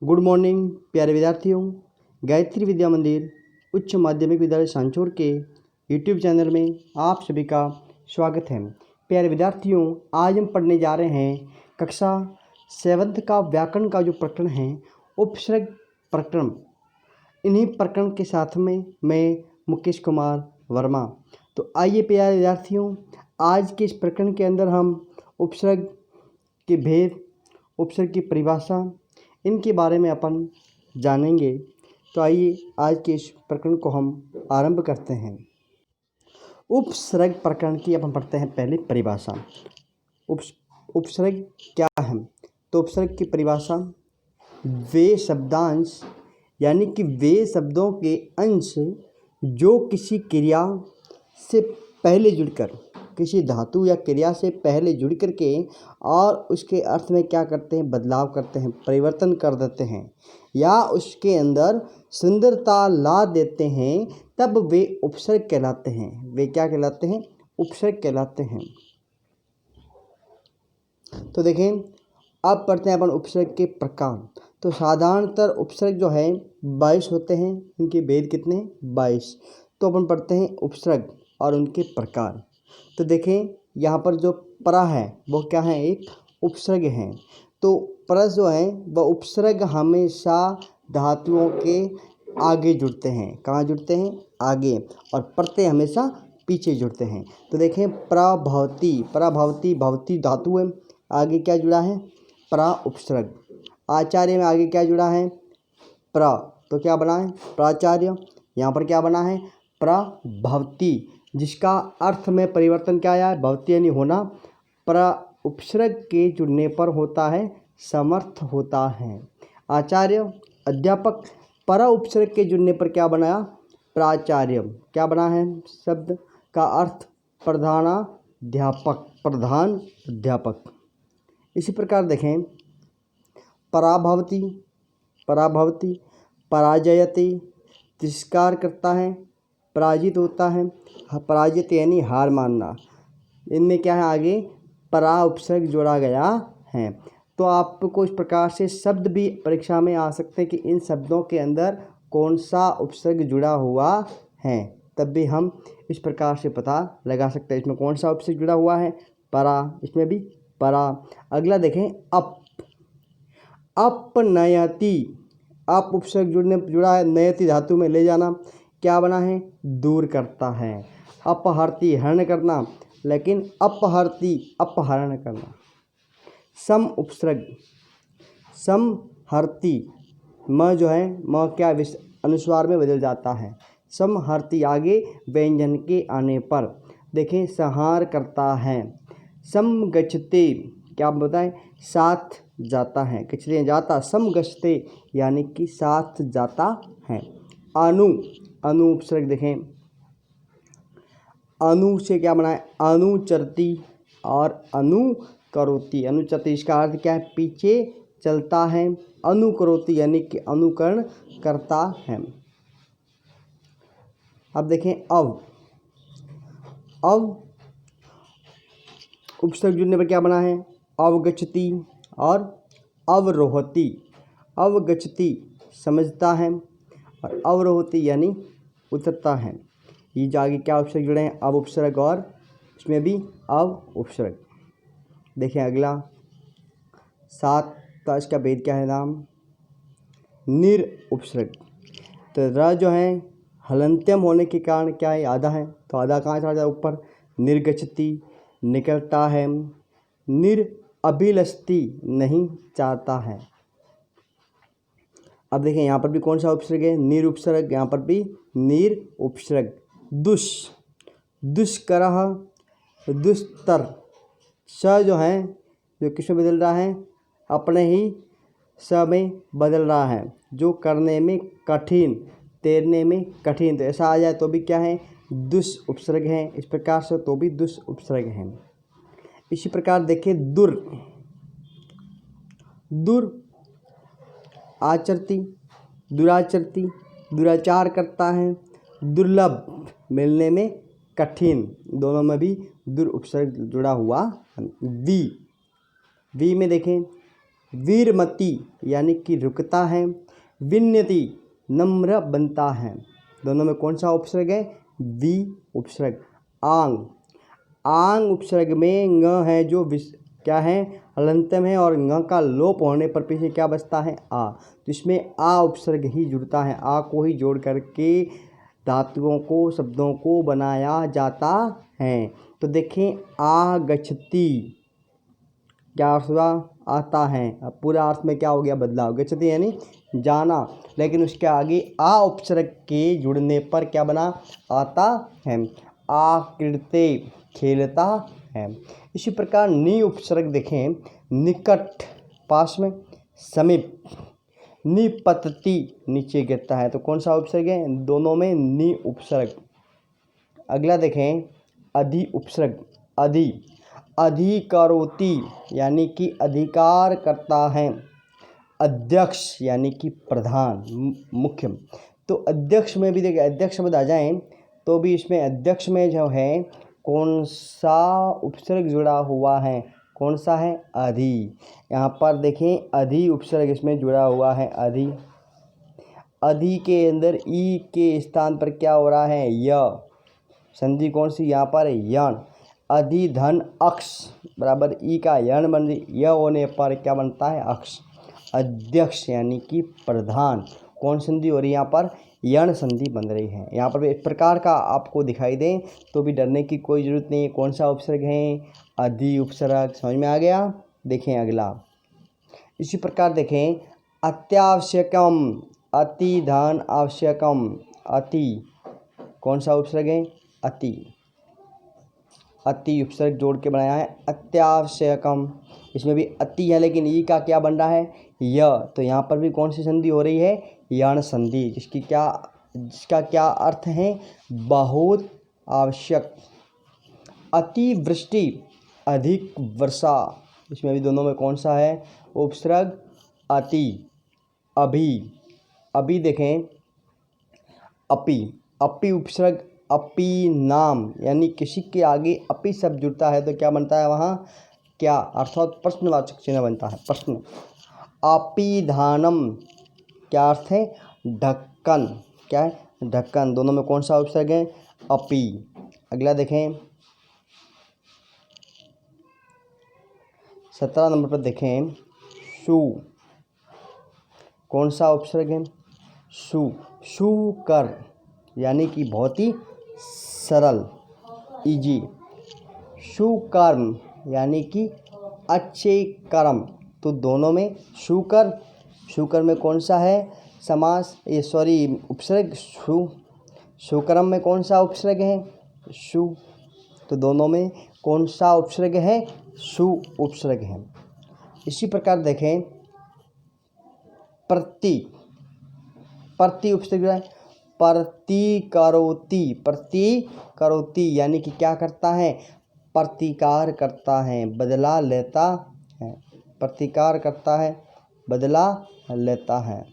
Good morning प्यारे विद्यार्थियों। गायत्री विद्या मंदिर उच्च माध्यमिक विद्यालय सांचौर के यूट्यूब चैनल में आप सभी का स्वागत है। प्यारे विद्यार्थियों, आज हम पढ़ने जा रहे हैं कक्षा 7th का व्याकरण का जो प्रकरण है उपसर्ग प्रकरण। इन्हीं प्रकरण के साथ में मैं मुकेश कुमार वर्मा। तो आइए प्यारे विद्यार्थियों, आज के इस प्रकरण के अंदर हम उपसर्ग के भेद, उपसर्ग की परिभाषा, इनके बारे में अपन जानेंगे। तो आइए आज के इस प्रकरण को हम आरंभ करते हैं। उपसर्ग प्रकरण की अपन पढ़ते हैं पहले परिभाषा। उपसर्ग क्या है? तो उपसर्ग की परिभाषा वे शब्दांश यानी कि वे शब्दों के अंश जो किसी क्रिया से पहले जुड़कर, किसी धातु या क्रिया से पहले जुड़ कर के और उसके अर्थ में क्या करते हैं, बदलाव करते हैं, परिवर्तन कर देते हैं या उसके अंदर सुंदरता ला देते हैं, तब वे उपसर्ग कहलाते हैं। वे क्या कहलाते हैं? उपसर्ग कहलाते हैं। तो देखें, अब पढ़ते हैं अपन उपसर्ग के प्रकार। तो साधारणतः उपसर्ग जो है 22 होते हैं। इनके भेद कितने? 22। तो अपन पढ़ते हैं उपसर्ग और उनके प्रकार। तो देखें, यहाँ पर जो परा है वो क्या है? एक उपसर्ग है। तो पर जो है वह उपसर्ग हमेशा धातुओं के आगे जुड़ते हैं। कहाँ जुड़ते हैं? आगे। और प्रत्यय हमेशा पीछे जुड़ते हैं। तो देखें, प्रभवती, पराभवती, भवती धातु है, आगे क्या जुड़ा है? प्रा उपसर्ग। आचार्य में आगे क्या जुड़ा है? प्रा, तो क्या बना है? प्राचार्य। यहाँ पर क्या बना है? प्रभवती, जिसका अर्थ में परिवर्तन क्या आया है? भवती यानी होना। प्रा उपसर्ग के जुड़ने पर होता है समर्थ होता है। आचार्य अध्यापक, पर उपसर्ग के जुड़ने पर क्या बनाया? प्राचार्य। क्या बना है? शब्द का अर्थ प्रधानाध्यापक, प्रधान अध्यापक। इसी प्रकार देखें, पराभवती, पराभवती, पराजयती, तिरस्कार करता है, पराजित होता है, पराजित यानी हार मानना। इनमें क्या है? आगे परा उपसर्ग जोड़ा गया है। तो आपको इस प्रकार से शब्द भी परीक्षा में आ सकते हैं कि इन शब्दों के अंदर कौन सा उपसर्ग जुड़ा हुआ है, तब भी हम इस प्रकार से पता लगा सकते हैं इसमें कौन सा उपसर्ग जुड़ा हुआ है। परा, इसमें भी परा। अगला देखें, अपनयति, अप उपसर्ग जुड़ा है, नयति धातु में ले जाना, क्या बना है? दूर करता है। अपहरती, हरण करना, लेकिन अपहरती अपहरण करना। सम उपसर्ग, समहरती, म जो है म क्या अनुस्वार में बदल जाता है। समहरती आगे व्यंजन के आने पर। देखें, संहार करता है। समगच्छते, क्या बताएं? साथ जाता है। किचले जाता, समगच्छते यानी कि साथ जाता है। अनु, अनु उपसर्ग देखें, अनु से क्या बना है? अनुचरती और अनुकरोती। अनुचरती, इसका अर्थ क्या है? पीछे चलता है। अनुकरोती यानी कि अनुकरण करता है। अब देखें, अव उपसर्ग जुड़ने पर क्या बना है? अवगच्छति और अवरोहती। अवगच्छति समझता है और अवरोहती यानी उतरता है। ये जो आगे क्या उपसर्ग जुड़े हैं? अव उपसर्ग, और इसमें भी अव उपसर्ग। देखें अगला 7 का इसका भेद क्या है? नाम निर उपसर्ग। तो र जो है हलंत्यम होने के कारण क्या है? आधा है। तो आधा कहाँ चला जाए? ऊपर। निर्गच्छति निकलता है। निर अभिलषति नहीं चाहता है। अब देखें, यहाँ पर भी कौन सा उपसर्ग है? निर उपसर्ग। यहाँ पर भी निर उपसर्ग। दुष, दुष्करह, दुस्तर। स जो है जो किस में बदल रहा है? अपने ही स में बदल रहा है, जो करने में कठिन, तैरने में कठिन। तो ऐसा आ जाए तो भी क्या है? दुष उपसर्ग है। इस प्रकार से तो भी दुष उपसर्ग है। इसी प्रकार देखें, दुर, दुर आचरती, दुराचरती, दुराचार करता है। दुर्लभ, मिलने में कठिन, दोनों में भी दुर उपसर्ग जुड़ा हुआ। वी, वी में देखें, वीरमती यानी कि रुकता है। विनयति नम्र बनता है। दोनों में कौन सा उपसर्ग है? वी उपसर्ग। आंग, आंग उपसर्ग में ng है जो क्या है? हलंतम है और ng का लोप होने पर पीछे क्या बचता है? आ। तो इसमें आ उपसर्ग ही जुड़ता है। आ को ही जोड़ करके धातुओं को, शब्दों को बनाया जाता है। तो देखें, आगच्छति क्या अर्थ हुआ? आता है। अब पूरा अर्थ में क्या हो गया? बदलाव। गच्छति यानी जाना, लेकिन उसके आगे आ उपसर्ग के जुड़ने पर क्या बना? आता है। आकृते खेलता है। इसी प्रकार नि उपसर्ग देखें, निकट पास में, समीप, निपतति नीचे गिरता है। तो कौन सा उपसर्ग है? दोनों में नि उपसर्ग। अगला देखें, अधि उपसर्ग। अधि, अधिकरोति यानी कि अधिकार करता है। अध्यक्ष यानी कि प्रधान, मुख्य। तो अध्यक्ष में भी देखिए, अध्यक्ष शब्द आ जाए तो भी इसमें अध्यक्ष में जो है कौन सा उपसर्ग जुड़ा हुआ है? कौन सा है? अधि। यहाँ पर देखें, अधि उपसर्ग इसमें जुड़ा हुआ है। अधि, अधि के अंदर ई के स्थान पर क्या हो रहा है? य। संधि कौन सी यहाँ पर? यण। अधि धन अक्ष बराबर ई का यण बन य होने पर क्या बनता है? अक्ष। अध्यक्ष यानी कि प्रधान, कौन संधि हो रही है यहाँ पर? यण संधि बन रही है। यहाँ पर इस प्रकार का आपको दिखाई दे तो भी डरने की कोई ज़रूरत नहीं है। कौन सा उपसर्ग है? अधि उपसर्ग। समझ में आ गया? देखें अगला। इसी प्रकार देखें, अत्यावश्यकम, अति धन आवश्यकम। अति कौन सा उपसर्ग है? अति। अति उपसर्ग जोड़ के बनाया है अत्यावश्यकम। इसमें भी अति है, लेकिन ई का क्या बन रहा है? य। तो यहाँ पर भी कौन सी संधि हो रही है? यण संधि, जिसका क्या अर्थ है? बहुत आवश्यक। अतिवृष्टि, अधिक वर्षा। इसमें भी दोनों में कौन सा है? उपसर्ग अति। अभी, अभी देखें, अपि, अपि उपसर्ग। अपि नाम यानी किसी के आगे अपि शब्द जुड़ता है तो क्या बनता है वहाँ? क्या, अर्थात प्रश्नवाचक चिन्ह बनता है। प्रश्न। अपिधानम क्या अर्थ है? ढक्कन। क्या है? ढक्कन। दोनों में कौन सा उपसर्ग है? अपि। अगला देखें, 17 नंबर पर देखें, सु। कौन सा उपसर्ग है? सु। सुकर यानी कि बहुत ही सरल, इजी। सुकर्म यानी कि अच्छे कर्म। तो दोनों में सुकर, सुकर में कौन सा है समास? ये सॉरी उपसर्ग सु। सुकर्म में कौन सा उपसर्ग है? सु। तो दोनों में कौन सा उपसर्ग है? सु उपसर्ग है। इसी प्रकार देखें, प्रति, प्रति उपसर्ग है। प्रतिकरोति, प्रतिकरोति यानी कि क्या करता है? प्रतिकार करता है, बदला लेता है। प्रतिकार करता है, बदला लेता है।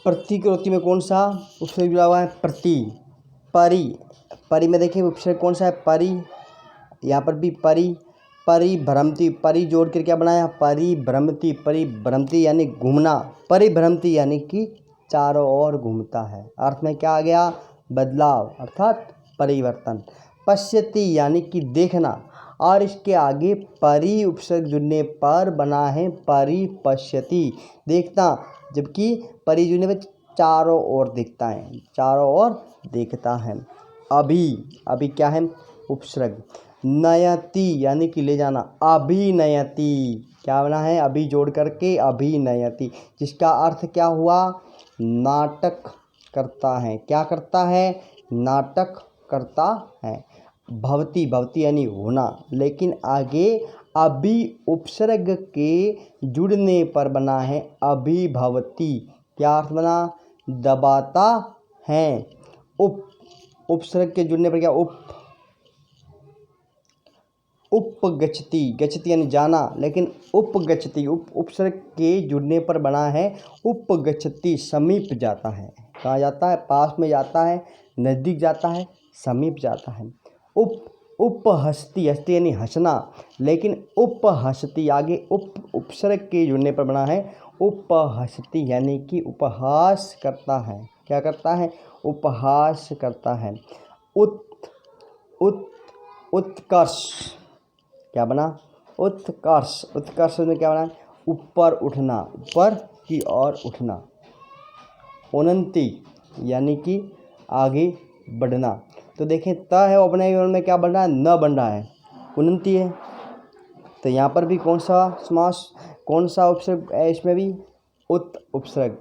प्रतिकरोति में कौन सा उपसर्ग जुड़ा हुआ है? प्रति। परि, परि में देखिए उपसर्ग कौन सा है? परि। यहाँ पर भी परि। परिभ्रमति, परि जोड़ कर क्या बनाया? परिभ्रमति। परिभ्रमति यानी घूमना। परिभ्रमति यानी कि चारों ओर घूमता है। अर्थ में क्या आ गया? बदलाव, अर्थात परिवर्तन। पश्यति यानी कि देखना, और इसके आगे परि उपसर्ग जुड़ने पर बना है परिपश्यति, देखता। जबकि परि जुड़ने पर चारों ओर देखता है, चारों ओर देखता है। अभी, अभी क्या है? उपसर्ग। नयति यानी कि ले जाना। अभिनयति क्या बना है? अभी जोड़ करके अभिनयति, जिसका अर्थ क्या हुआ? नाटक करता है। क्या करता है? नाटक करता है। भवति, भवति यानी होना, लेकिन आगे अभी उपसर्ग के जुड़ने पर बना है अभिभवति। क्या अर्थ बना? दबाता है। उपसर्ग के जुड़ने पर क्या? उपगच्छति, गच्छति यानी जाना, लेकिन उपगच्छति उपसर्ग के जुड़ने पर बना है उपगच्छति, समीप जाता है। कहाँ जाता है? पास में जाता है, नज़दीक जाता है, समीप जाता है। उपहसति, हस्ती यानी हंसना, लेकिन उपहसति आगे उपसर्ग के जुड़ने पर बना है उपहसति, यानी कि उपहास करता है। क्या करता है? उपहास करता है। उत्कर्ष, क्या बना? उत्कर्ष। उत्कर्ष में क्या बना? ऊपर उठना, ऊपर की ओर उठना। उन्नति यानी कि आगे बढ़ना। तो देखें त है वो अपने में क्या बन रहा है? न बन रहा है, उन्नति है। तो यहाँ पर भी कौन सा समास, कौन सा उपसर्ग है? इसमें भी उपसर्ग,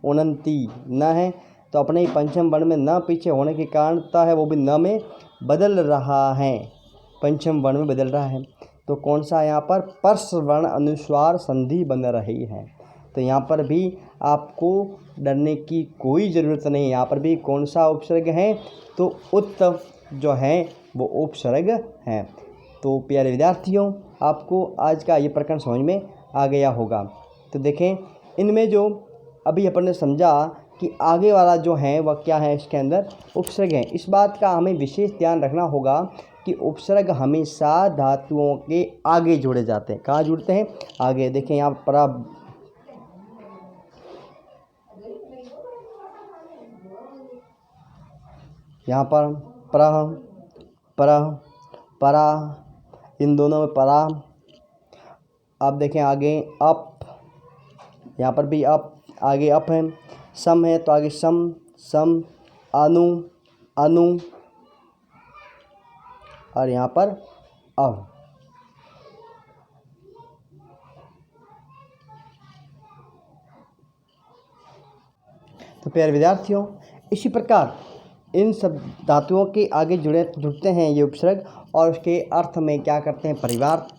उन्नति न है। तो अपने ही पंचम वर्ण में न पीछे होने के कारण त है वो भी न में बदल रहा है, पंचम वर्ण में बदल रहा है। तो कौन सा यहाँ पर? पर्श वर्ण अनुस्वार संधि बन रही है। तो यहाँ पर भी आपको डरने की कोई ज़रूरत नहीं। यहाँ पर भी कौन सा उपसर्ग है? तो उत जो है वो उपसर्ग है। तो प्यारे विद्यार्थियों, आपको आज का ये प्रकरण समझ में आ गया होगा। तो देखें, इनमें जो अभी अपन ने समझा कि आगे वाला जो है वह क्या है, इसके अंदर उपसर्ग है। इस बात का हमें विशेष ध्यान रखना होगा कि उपसर्ग हमेशा धातुओं के आगे जोड़े जाते हैं। कहाँ जुड़ते हैं? आगे। देखें यहाँ पर यहाँ पर परा, इन दोनों में परा। अब देखें आगे अप, यहाँ पर भी अप, आगे अप है। सम है तो आगे सम, अनु, और यहाँ पर अव। तो प्यारे विद्यार्थियों, इसी प्रकार इन सब धातुओं के आगे जुड़ते हैं ये उपसर्ग, और उसके अर्थ में क्या करते हैं?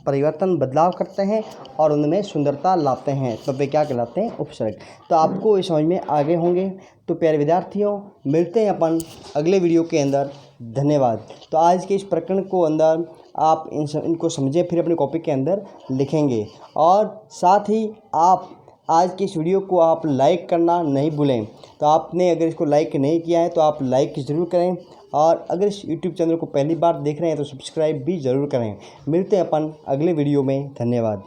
परिवर्तन, बदलाव करते हैं और उनमें सुंदरता लाते हैं। तो वे क्या कहलाते हैं? उपसर्ग। तो आपको इस समझ में आगे होंगे। तो प्यारे विद्यार्थियों, मिलते हैं अपन अगले वीडियो के अंदर। धन्यवाद। तो आज के इस प्रकरण को अंदर आप इनको समझें, फिर अपनी कॉपी के अंदर लिखेंगे, और साथ ही आप आज की इस वीडियो को आप लाइक करना नहीं भूलें। तो आपने अगर इसको लाइक नहीं किया है तो आप लाइक ज़रूर करें, और अगर इस यूट्यूब चैनल को पहली बार देख रहे हैं तो सब्सक्राइब भी ज़रूर करें। मिलते हैं अपन अगले वीडियो में। धन्यवाद।